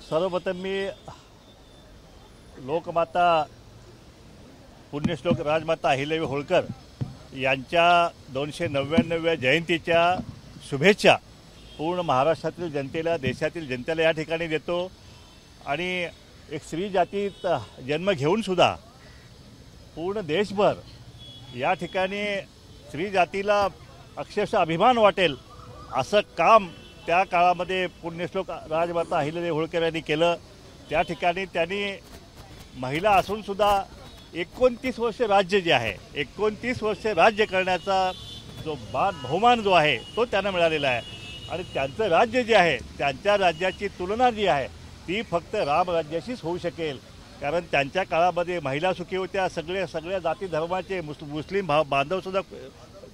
सर्वप्रथम मी लोकमाता पुण्यश्लोक राजमाता अहिल्यादेवी होळकर यांच्या 299व्या जयंतीच्या शुभेच्छा पूर्ण महाराष्ट्रातील जनतेला, देशातील जनतेला या ठिकाणी देतो। आणि एक स्त्री जातीत जन्म घेऊनसुद्धा पूर्ण देशभर या ठिकाणी स्त्री जातीला अक्षरशः अभिमान वाटेल असं काम त्या काळामध्ये पुण्यश्लोक राजमाता अहिल्यादेवी होळकर यांनी केलं। त्या ठिकाणी त्यांनी महिला असूनसुद्धा 29 वर्ष राज्य जे आहे, 29 वर्ष राज्य करण्याचा जो बहुमान जो आहे तो त्यांना मिळालेला आहे। आणि त्यांचं राज्य जे आहे, त्यांच्या राज्याची तुलना जी आहे ती फक्त रामराज्याशीच होऊ शकेल। कारण त्यांच्या काळामध्ये महिला सुखी होत्या, सगळ्या जाती धर्माचे मुस्लिम बांधवसुद्धा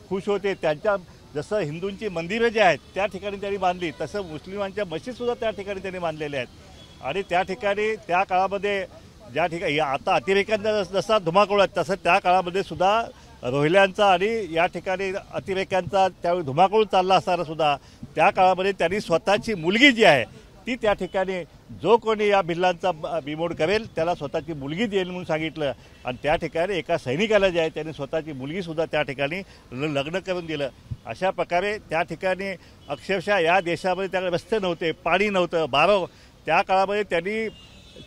खुश होते। त्यांच्या जसं हिंदूंची मंदिरं जे आहेत त्या ठिकाणी त्यांनी बांधली, तसं मुस्लिमांच्या मशीदसुद्धा त्या ठिकाणी त्यांनी बांधलेल्या आहेत। आणि त्या ठिकाणी त्या काळामध्ये ज्या ठिकाणी आता अतिरेक्यांचा जसा धुमाकूळ आहे तसं त्या काळामध्ये सुद्धा रोहिल्यांचा आणि या ठिकाणी अतिरेक्यांचा त्यावेळी धुमाकूळ चालला असताना सुद्धा त्या काळामध्ये त्यांनी स्वतःची मुलगी जी आहे ती त्या ठिकाणी जो कोणी या भिल्लांचा बिमोड करेल त्याला स्वतःची मुलगी देईल म्हणून सांगितलं। आणि त्या ठिकाणी एका सैनिकाला जे आहे त्यांनी स्वतःची मुलगीसुद्धा त्या ठिकाणी लग्न करून दिलं। अशा प्रकारे त्या ठिकाणी अक्षरशः या देशामध्ये त्याकडे रस्ते नव्हते, पाणी नव्हतं, त्या काळामध्ये त्यांनी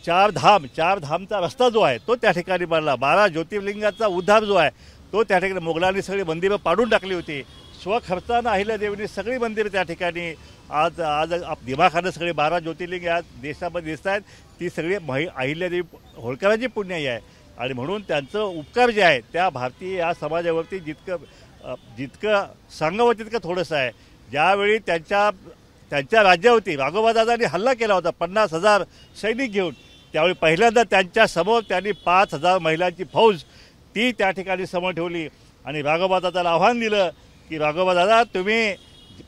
चार धामचा रस्ता जो आहे तो त्या ठिकाणी बांधला। 12 ज्योतिर्लिंगाचा उद्धार जो आहे तो त्या ठिकाणी मोगलांनी सगळी मंदिरं पाडून टाकली होती। स्वखर्चानं अहिल्यादेवींनी सगळी मंदिरं त्या ठिकाणी आज दिमाखानं सगळे 12 ज्योतिर्लिंग या देशामध्ये दिसत आहेत, ती सगळी अहिल्यादेवी होळकरांची पुण्याई आहे। आणि म्हणून त्यांचं उपकार जे आहे त्या भारतीय या समाजावरती जितकं सांगावं तितकं थोडंसं आहे। ज्यावेळी त्यांच्या राज्यावरती राघोबादादांनी हल्ला केला होता 50,000 सैनिक घेऊन, त्यावेळी पहिल्यांदा त्यांच्या समोर त्यांनी 5,000 महिलांची फौज ती त्या ठिकाणी समोर ठेवली आणि राघोबादादाला आव्हान दिलं की राघोबादादा तुम्ही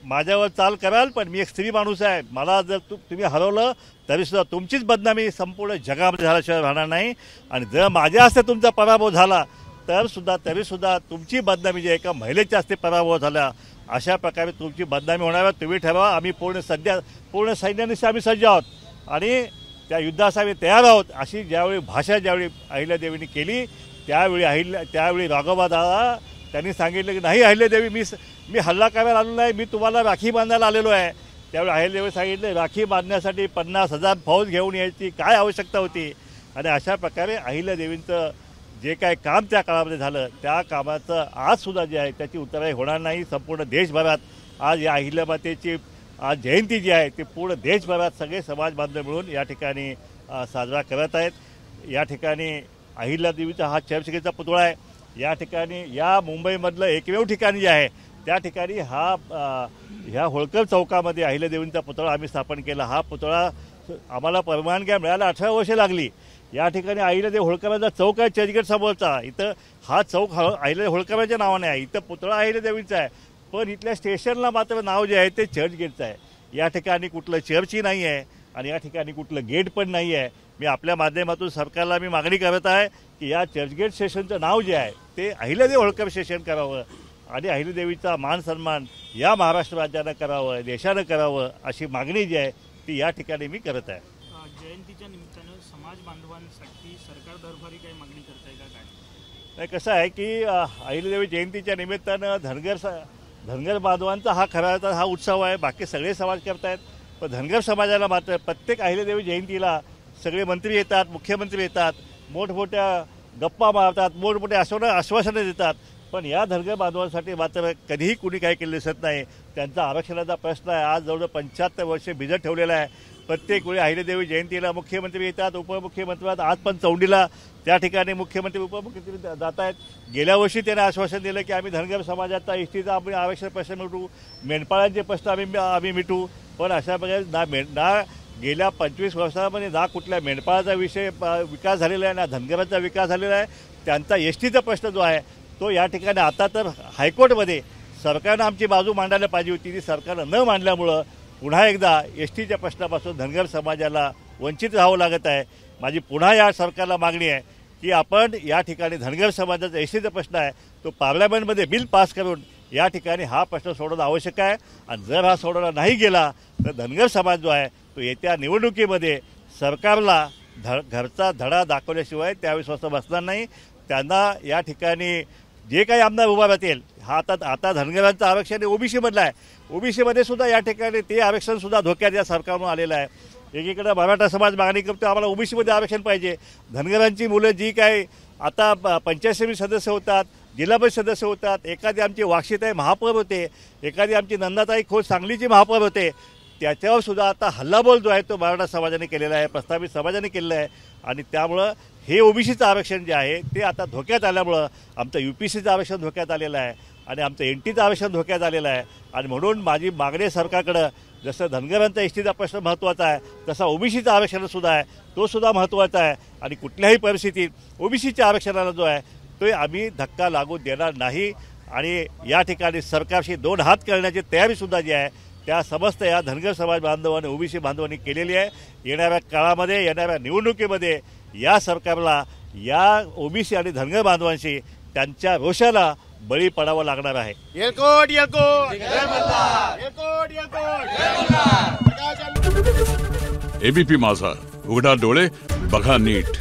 माझ्यावर चाल कराल, पण मी एक स्त्री माणूस आहे, मला जर तुम्ही हरवलं तरीसुद्धा तुमचीच बदनामी संपूर्ण जगामध्ये झाल्याशिवाय राहणार नाही। आणि जर माझ्या हस्ते तुमचा पराभव झाला तरीसुद्धा तुमची बदनामी जी आहे एका महिलेच्या हस्ते पराभव झाला, अशा प्रकारे तुमची बदनामी होणार तुम्ही ठरवा। आम्ही पूर्ण सैन्यानिशी आम्ही सज्ज आहोत आणि त्या युद्धास आम्ही तयार आहोत, अशी ज्यावेळी अहिल्यादेवींनी केली त्यावेळी राघोबादादा त्यांनी सांगितलं की नाही अहिल्यादेवी, मी हल्ला करायला आलो नाही, मी तुम्हाला राखी बांधायला आलेलो आहे। त्यावेळी अहिल्यादेवी सांगितलं राखी बांधण्यासाठी 50,000 फौज घेऊन यायची काय आवश्यकता होती। आणि अशा प्रकारे अहिल्यादेवींचं जे काय काम त्या काळामध्ये झालं त्या कामाचं आजसुद्धा जे आहे त्याची उतराई होणार नाही। संपूर्ण देशभरात आज या अहिल्यामातेची आज जयंती जी आहे ती पूर्ण देशभरात सगळे समाज बांधव मिळून या ठिकाणी साजरा करत आहेत। या ठिकाणी अहिल्यादेवीचा हा चर्चगेटचा पुतळा आहे। या ठिकाणी या मुंबईमधलं एकमेव ठिकाणी जे आहे त्या ठिकाणी ह्या होळकर चौकामध्ये अहिल्यादेवींचा पुतळा आम्ही स्थापन केला। हा पुतळा आम्हाला परवानगी मिळायला 18 वर्षे लागली। या ठिकाणी अहिल्यादेवी होळकरांचा चौक आहे चर्चगेट समोरचा, इथं हा चौक अहिल्यादेवी होळकरांच्या नावाने आहे, इथं पुतळा अहिल्यादेवींचा आहे, पण इथल्या स्टेशनला मात्र नाव जे आहे ते चर्चगेटचं आहे। या ठिकाणी कुठलं चर्चही नाही आहे आणि या ठिकाणी कुठलं गेट पण नाही आहे। मी आपल्या माध्यमातून सरकारला मी मागणी करत आहे की या चर्चगेट स्टेशनचं नाव जे आहे ते अहिल्यादेवी होळकर स्टेशन करावं आणि अहिल्यादेवीचा मान सन्मान या महाराष्ट्र राज्यानं करावं, देशानं करावं, अशी मागणी जी आहे ती या ठिकाणी मी करत आहे। जयंतीच्या निमित्तानं समाज बांधवांसाठी सरकार दरबारी काही मागणी करत आहे का काय? नाही, कसं आहे की अहिल्यादेवी जयंतीच्या निमित्तानं धनगर बांधवांचा हा खरा हा उत्सव आहे, बाकी सगळे समाज करत आहेत, पण धनगर समाजाला मात्र प्रत्येक अहिल्यादेवी जयंतीला सगळे मंत्री येतात, मुख्यमंत्री येतात, मोठमोठ्या गप्पा मारतात, मोठमोठे आश्वासनं देतात, पण या धनगर बांधवांसाठी मात्र कधीही कुणी काही केलं दिसत नाही। त्यांचा आरक्षणाचा प्रश्न आहे आज जवळ 75 वर्षे भिजत ठेवलेला आहे। प्रत्येक वेळी अहिल्यादेवी जयंतीला मुख्यमंत्री येतात, उपमुख्यमंत्री आज पण चौंडीला त्या ठिकाणी मुख्यमंत्री उपमुख्यमंत्री जात आहेत। गेल्या वर्षी त्यांनी आश्वासन दिलं की आम्ही धनगर समाजाचा एसटीचा आम्ही आरक्षण प्रश्न मिटवू, मेंढपाळांचे प्रश्न आम्ही मिटवू, पण अशा प्रकारे ना गेल्या 25 वर्षामध्ये ना कुठल्या मेंढपाळाचा विकास झालेला आहे ना धनगरांचा विकास झालेला आहे। त्यांचा एसटीचा प्रश्न जो आहे तो या ठिकाणी आता तर हायकोर्टमध्ये सरकारनं आमची बाजू मांडायला पाहिजे होती, ती सरकारनं न मांडल्यामुळं पुन्हा एकदा एसटीच्या प्रश्नापासून धनगर समाजाला वंचित राहावं लागत आहे। माझी पुन्हा या सरकारला मागणी आहे की आपण या ठिकाणी धनगर समाजाचा एसटीचा प्रश्न आहे तो पार्लमेंटमध्ये बिल पास करून या ठिकाणी हा प्रश्न सोडवणं आवश्यक आहे। आणि जर हा सोडवला नाही गेला तर धनगर समाज जो आहे तो येत्या निवडणुकीमध्ये सरकारला घरचा धडा दाखवल्याशिवाय त्यावेळी स्वस्त बसणार नाही. त्यांना या ठिकाणी जे काही आमदार उभा राहतील, हा आता धनगरांचं आरक्षण ओबीसीमधलं आहे. ओबीसीमध्ये सुद्धा या ठिकाणी ते आरक्षणसुद्धा धोक्यात या सरकारनं आलेलं आहे. एकीकडे मराठा समाज मागणी करतो आम्हाला ओबीसीमध्ये आरक्षण पाहिजे. धनगरांची मुलं जी काही आता पंचायत समिती सदस्य होतात, जिल्हा परिषद सदस्य होतात, एखादी आमची वाक्षीताई महापौर होते, एखादी आमची नंदाताई खोत सांगलीची महापौर होते, त्याच्यावर सुद्धा आता हल्लाबोल जो आहे तो मराठा समाजाने केलेला आहे, प्रस्थापित समाजाने केलेला आहे. आणि त्यामुळं हे ओबीसीचं आरक्षण जे आहे ते आता धोक्यात आल्यामुळं आमचं UPCचं आरक्षण धोक्यात आलेलं आहे आणि आमचं NTचं आरक्षण धोक्यात आलेलं आहे. आणि म्हणून माझी मागणी सरकारकडं, जसं धनगरांचा एसटीचा प्रश्न महत्त्वाचा आहे तसा ओबीसीचं आरक्षणसुद्धा आहे, तो सुद्धा महत्त्वाचा आहे. आणि कुठल्याही परिस्थितीत ओबीसीच्या आरक्षणाला जो आहे तो आम्ही धक्का लागू देणार नाही. आणि या ठिकाणी सरकारशी 2 हात करण्याची तयारीसुद्धा जी आहे त्या समस्त या धनगर समाज बांधवांनी ओबीसी बांधवांनी केलेली आहे. येणाऱ्या काळामध्ये, येणाऱ्या निवडणुकीमध्ये या सरकारला या ओबीसी आणि धनगर बांधवांशी त्यांच्या रोषाला बळी पडावं लागणार आहे. येळकोट येळकोट जय मल्हार, येळकोट येळकोट जय मल्हार. एबीपी माझा, उघडा डोळे बघा नीट.